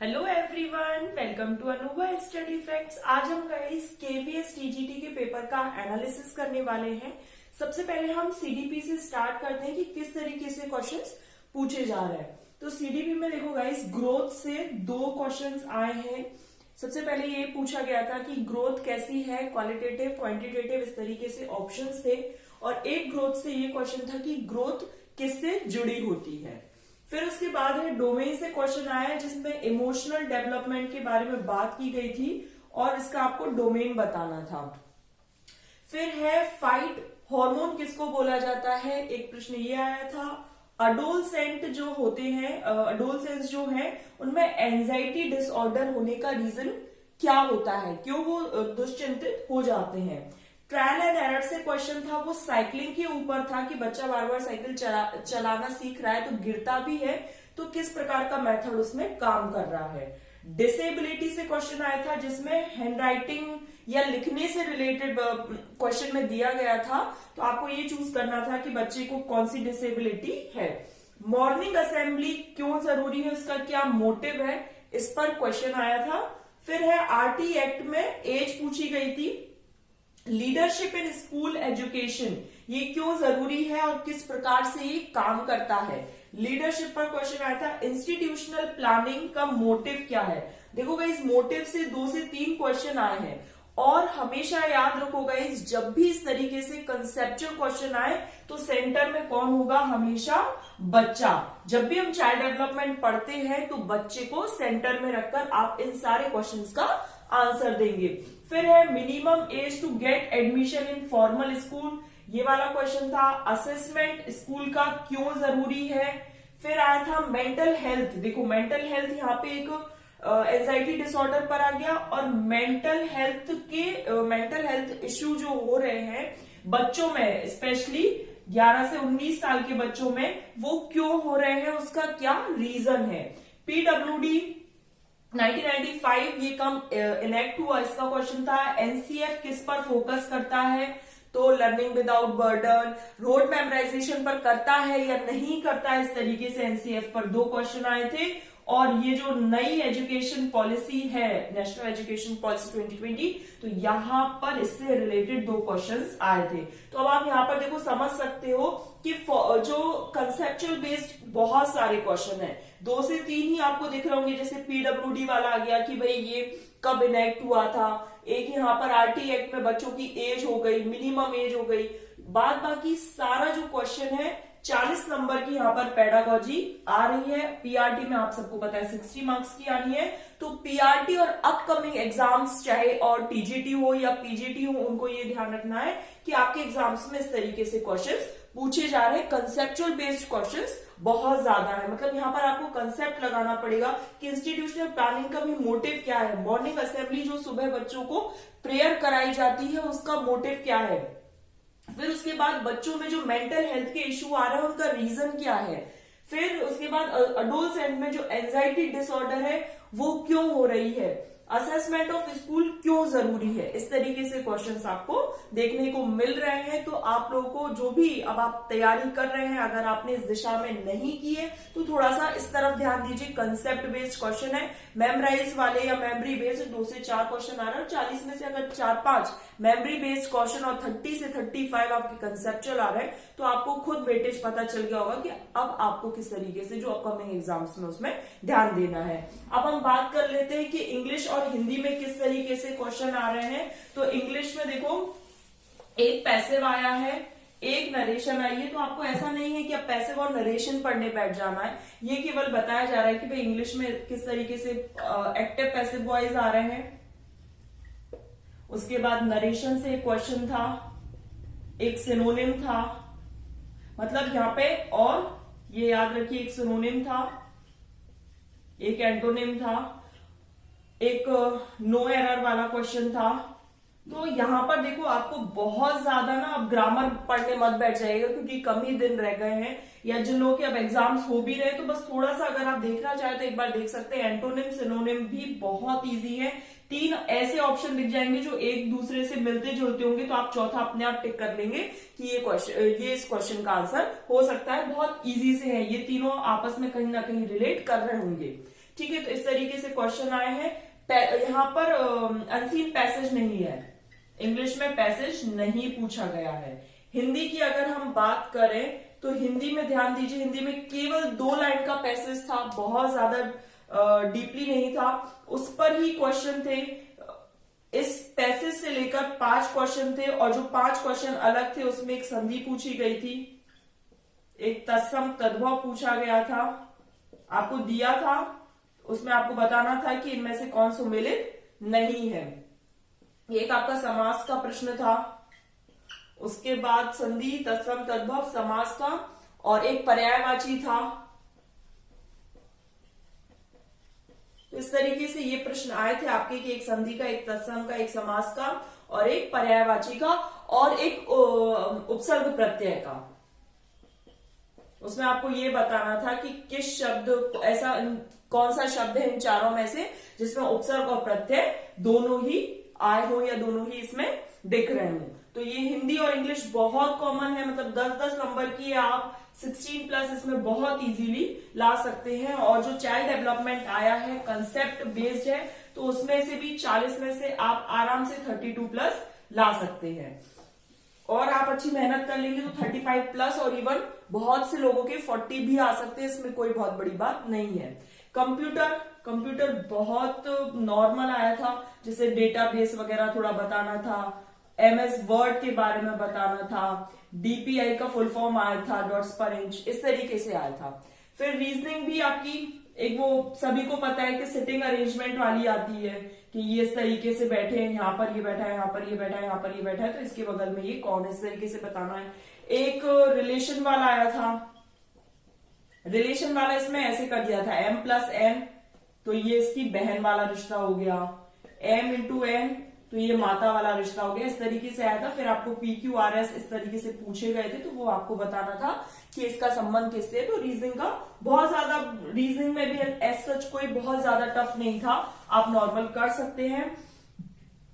Hello everyone, welcome to Anubha study facts. आज हम guys KVS TGT के पेपर का एनालिसिस करने वाले हैं। सबसे पहले हम सीडीपी से स्टार्ट करते हैं कि किस तरीके से क्वेश्चंस पूछे जा रहे हैं। तो सीडीपी में देखो गाइस, ग्रोथ से दो क्वेश्चंस आए हैं। सबसे पहले ये पूछा गया था कि ग्रोथ कैसी है, क्वालिटेटिव क्वांटिटेटिव, इस तरीके से ऑप्शंस थे। और एक ग्रोथ से ये क्वेश्चन था कि ग्रोथ किससे जुड़ी होती है। फिर उसके बाद है डोमेन से क्वेश्चन आया है जिसमें इमोशनल डेवलपमेंट के बारे में बात की गई थी और इसका आपको डोमेन बताना था। फिर है फाइट हार्मोन किसको बोला जाता है, एक प्रश्न ये आया था। अडोलसेंट जो होते हैं, अडोलसेंस जो हैं, उनमें एंजाइटी डिसऑर्डर होने का रीजन क्या होता है, क्यों वो दुश्चिंतित हो जाते हैं। ट्रायल एंड एरर से क्वेश्चन था, वो साइकिलिंग के ऊपर था कि बच्चा बार बार साइकिल चलाना सीख रहा है तो गिरता भी है, तो किस प्रकार का मेथड उसमें काम कर रहा है। डिसेबिलिटी से क्वेश्चन आया था जिसमें हैंडराइटिंग या लिखने से रिलेटेड क्वेश्चन में दिया गया था, तो आपको ये चूज करना था कि बच्चे को कौन सी डिसेबिलिटी है। मॉर्निंग असेंबली क्यों जरूरी है, उसका क्या मोटिव है, इस पर क्वेश्चन आया था। फिर है आरटी एक्ट में एज पूछी गई थी। लीडरशिप इन स्कूल एजुकेशन, ये क्यों जरूरी है और किस प्रकार से ये काम करता है। लीडरशिप पर क्वेश्चन आया था। इंस्टीट्यूशनल प्लानिंग का मोटिव क्या है। देखो गाइस, मोटिव से 2 से 3 क्वेश्चन आए हैं और हमेशा याद रखो गाइस, जब भी इस तरीके से कंसेप्चुअल क्वेश्चन आए तो सेंटर में कौन होगा, हमेशा बच्चा। जब भी हम चाइल्ड डेवलपमेंट पढ़ते हैं तो बच्चे को सेंटर में रखकर आप इन सारे क्वेश्चंस का आंसर देंगे। फिर है minimum age to get admission in formal school, ये वाला क्वेश्चन था। असेसमेंट स्कूल का क्यों जरूरी है। फिर आया था मेंटल हेल्थ। देखो मेंटल हेल्थ यहाँ पे एक एंजाइटी डिसऑर्डर पर आ गया और मेंटल हेल्थ इश्यू जो हो रहे हैं बच्चों में, स्पेशली 11 से 19 साल के बच्चों में, वो क्यों हो रहे हैं, उसका क्या रीजन है। पीडब्ल्यूडी 1995 ये कब इनेक्ट हुआ, इसका क्वेश्चन था। एनसीएफ किस पर फोकस करता है, तो learning without burden. Road memorisation पर करता है या नहीं करता है, इस तरीके से एनसीएफ पर 2 क्वेश्चन आए थे। और ये जो नई एजुकेशन पॉलिसी है, नेशनल एजुकेशन पॉलिसी 2020, तो यहां पर इससे रिलेटेड 2 क्वेश्चंस आए थे। तो अब आप यहां पर देखो समझ सकते हो कि जो कंसेप्चुअल बेस्ड बहुत सारे क्वेश्चन है, 2 से 3 ही आपको दिख रहे होंगे। जैसे पीडब्ल्यूडी वाला आ गया कि भाई ये कब इनेक्ट हुआ था। एक यहाँ पर आरटी एक्ट में बच्चों की एज हो गई, मिनिमम एज हो गई। बाद बाकी सारा जो क्वेश्चन है 40 नंबर की यहाँ पर पेडागोजी आ रही है। पीआरटी में आप सबको पता है 60 मार्क्स की आनी है। तो पीआरटी और अपकमिंग एग्जाम्स, चाहे और टीजीटी हो या पीजीटी हो, उनको ये ध्यान रखना है कि आपके एग्जाम्स में इस तरीके से क्वेश्चंस पूछे जा रहे हैं। कंसेप्चुअल बेस्ड क्वेश्चंस बहुत ज्यादा है, मतलब यहाँ पर आपको कंसेप्ट लगाना पड़ेगा कि इंस्टीट्यूशनल प्लानिंग का भी मोटिव क्या है। मॉर्निंग असेंबली जो सुबह बच्चों को प्रेयर कराई जाती है, उसका मोटिव क्या है। फिर उसके बाद बच्चों में जो मेंटल हेल्थ के इश्यू आ रहे हैं, उनका रीजन क्या है। फिर उसके बाद अडोलसेंट में जो एंजाइटी डिसऑर्डर है वो क्यों हो रही है। असेसमेंट ऑफ स्कूल क्यों जरूरी है। इस तरीके से क्वेश्चंस आपको देखने को मिल रहे हैं। तो आप लोगों को जो भी अब आप तैयारी कर रहे हैं, अगर आपने इस दिशा में नहीं की है तो थोड़ा सा इस तरफ ध्यान दीजिए। कंसेप्ट बेस्ड क्वेश्चन है, मेमोराइज वाले या मेमोरी बेस्ड 2 से 4 क्वेश्चन आ रहे हैं। 40 में से अगर 4-5 मेमोरी बेस्ड क्वेश्चन और 30 से 35 आपके कंसेप्चुअल आ रहे हैं, तो आपको खुद वेटेज पता चल गया होगा कि अब आपको किस तरीके से जो अपकमिंग एग्जाम्स में उसमें ध्यान देना है। अब हम बात कर लेते हैं कि इंग्लिश और हिंदी में किस तरीके से क्वेश्चन आ रहे हैं। तो इंग्लिश में देखो, एक पैसिव आया है, एक नरेशन आई है। तो आपको ऐसा नहीं है कि अब पैसिव और नरेशन पढ़ने बैठ जाना है, ये केवल बताया जा रहा है कि भाई इंग्लिश में किस तरीके से एक्टिव पैसिव वॉइस आ रहे हैं। उसके बाद नरेशन से एक क्वेश्चन था, एक सिनोनिम था, मतलब यहाँ पे, और ये याद रखिए, एक सिनोनिम था, एक एंटोनिम था, एक नो एरर वाला क्वेश्चन था। तो यहां पर देखो आपको बहुत ज्यादा ना अब ग्रामर पढ़ने मत बैठ जाएगा, क्योंकि कम ही दिन रह गए हैं, या जिन लोगों के अब एग्जाम्स हो भी रहे, तो बस थोड़ा सा अगर आप देखना चाहे तो एक बार देख सकते हैं। एंटोनिम सिनोनिम भी बहुत इजी है। 3 ऐसे ऑप्शन दिख जाएंगे जो एक दूसरे से मिलते जुलते होंगे, तो आप चौथा अपने आप टिक कर लेंगे कि ये इस क्वेश्चन का आंसर हो सकता है। बहुत इजी से है, ये तीनों आपस में कहीं ना कहीं रिलेट कर रहे होंगे। ठीक है, तो इस तरीके से क्वेश्चन आए हैं। यहाँ पर अनसीन पैसेज नहीं है, इंग्लिश में पैसेज नहीं पूछा गया है। हिंदी की अगर हम बात करें तो हिंदी में ध्यान दीजिए, हिंदी में केवल 2 लाइन का पैसेज था, बहुत ज्यादा डीपली नहीं था, उस पर ही क्वेश्चन थे। इस पैसेज से लेकर 5 क्वेश्चन थे और जो 5 क्वेश्चन अलग थे उसमें एक संधि पूछी गई थी, एक तत्सम तद्भव पूछा गया था, आपको दिया था, उसमें आपको बताना था कि इनमें से कौन सुमेलित नहीं है। एक आपका समास का प्रश्न था, उसके बाद संधि, तत्सम तद्भव, समास का, और एक पर्यायवाची था। तो इस तरीके से ये प्रश्न आए थे आपके कि एक संधि का, एक तत्सम का, एक समास का और एक पर्यायवाची का और एक उपसर्ग प्रत्यय का। उसमें आपको ये बताना था कि किस शब्द, ऐसा कौन सा शब्द है इन चारों में से जिसमें उपसर्ग और प्रत्यय दोनों ही आए हो या दोनों ही इसमें दिख रहे हो। तो ये हिंदी और इंग्लिश बहुत कॉमन है, मतलब 10-10 नंबर की आप 16+ इसमें बहुत इजीली ला सकते हैं। और जो चाइल्ड डेवलपमेंट आया है कंसेप्ट बेस्ड है, तो उसमें से भी 40 में से आप आराम से 32+ ला सकते हैं। और आप अच्छी मेहनत कर लेंगे तो 35+ और इवन बहुत से लोगों के 40 भी आ सकते हैं, इसमें कोई बहुत बड़ी बात नहीं है। कंप्यूटर बहुत नॉर्मल आया था, जैसे डेटाबेस वगैरह थोड़ा बताना था, MS वर्ड के बारे में बताना था, DPI का फुल फॉर्म आया था, डॉट्स पर इंच, इस तरीके से आया था। फिर रीजनिंग भी आपकी एक, वो सभी को पता है कि सिटिंग अरेंजमेंट वाली आती है कि ये इस तरीके से बैठे हैं, यहाँ पर ये बैठा है, यहाँ पर ये बैठा है, यहाँ पर ये बैठा है, तो इसके बगल में ये कौन है, इस तरीके से बताना है। एक रिलेशन वाला आया था, रिलेशन वाला इसमें ऐसे कर दिया था M+N, तो ये इसकी बहन वाला रिश्ता हो गया, M×N तो ये माता वाला रिश्ता हो गया, इस तरीके से आया था। फिर आपको PQRS इस तरीके से पूछे गए थे, तो वो आपको बताना था कि इसका संबंध किससे। तो रीजनिंग का बहुत ज्यादा, रीजनिंग में भी एज सच कोई बहुत ज्यादा टफ नहीं था, आप नॉर्मल कर सकते हैं।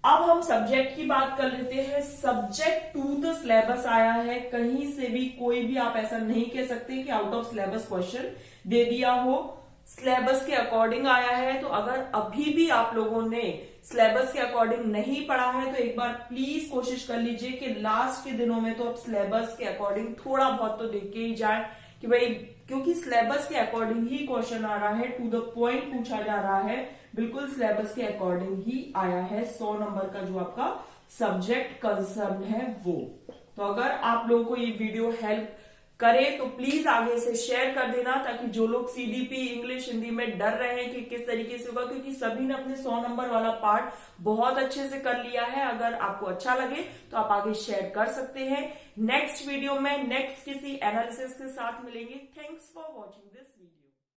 अब हम सब्जेक्ट की बात कर लेते हैं। सब्जेक्ट टू द सिलेबस आया है, कहीं से भी कोई भी आप ऐसा नहीं कह सकते कि आउट ऑफ सिलेबस क्वेश्चन दे दिया हो, सिलेबस के अकॉर्डिंग आया है। तो अगर अभी भी आप लोगों ने सिलेबस के अकॉर्डिंग नहीं पढ़ा है तो एक बार प्लीज कोशिश कर लीजिए कि लास्ट के दिनों में तो आप सिलेबस के अकॉर्डिंग थोड़ा बहुत तो देख के ही जाए कि भाई, क्योंकि सिलेबस के अकॉर्डिंग ही क्वेश्चन आ रहा है, टू द पॉइंट पूछा जा रहा है, बिल्कुल सिलेबस के अकॉर्डिंग ही आया है। 100 नंबर का जो आपका सब्जेक्ट कंसर्न है वो। तो अगर आप लोगों को ये वीडियो हेल्प करे तो प्लीज आगे से शेयर कर देना, ताकि जो लोग CDP इंग्लिश हिंदी में डर रहे हैं कि किस तरीके से होगा, क्योंकि सभी ने अपने 100 नंबर वाला पार्ट बहुत अच्छे से कर लिया है। अगर आपको अच्छा लगे तो आप आगे शेयर कर सकते हैं। नेक्स्ट वीडियो में नेक्स्ट किसी एनालिसिस के साथ मिलेंगे। Thanks for watching this video.